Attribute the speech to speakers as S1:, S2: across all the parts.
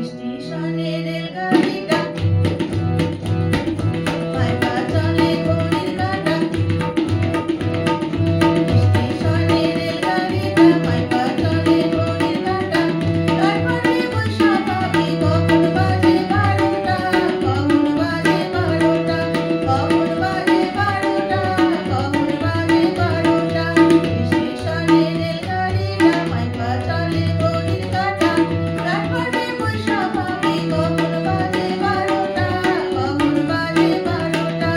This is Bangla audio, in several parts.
S1: স্টেশনে রেলগাড়িটা মাইপা চলে ঘড়ির কাঁটা। স্টেশনে রেলগাড়িটা মাইপা চলে ঘড়ির কাঁটা। তারপরে বৈশা ভাবি কখন বাজে 12টা, কখন বাজে 12টা, কখন বাজে 12টা, কখন বাজে 12টা। স্টেশনে রেলগাড়িটা মাইপা চলে ঘড়ির কাঁটা। তারপরে বৈশা ভাবি কখন বাজে 12টা, কখন বাজে 12টা।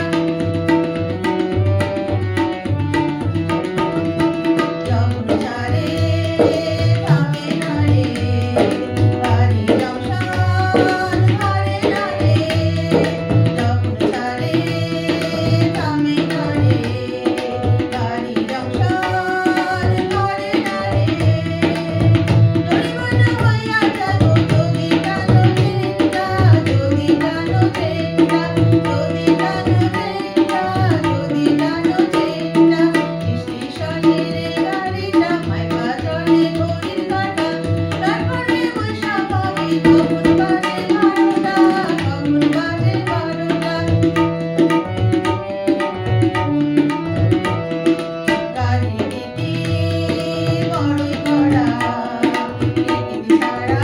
S1: যখন ছাড়ে থামে না রে, গাড়ি জংশন ধরে না রে। যখন ছাড়ে থামে না রে, গাড়ি জংশন ধরে না রে। দড়িবন্ধ হইয়া যাবো যদি টানো ট্রেনটা, যদি টানো ট্রেনটা, যদি টানো ট্রেনটা, যদি টানো ট্রেনটা। স্টেশনে রেলগাড়িটা মাইপা চলে ঘড়ির কাঁটা। তারপরে বৈশা ভাবি কখন বাজে 12টা, কখন বাজে 12টা। গাড়ির গতি বড়ই কড়া, টিকিট ছাড়া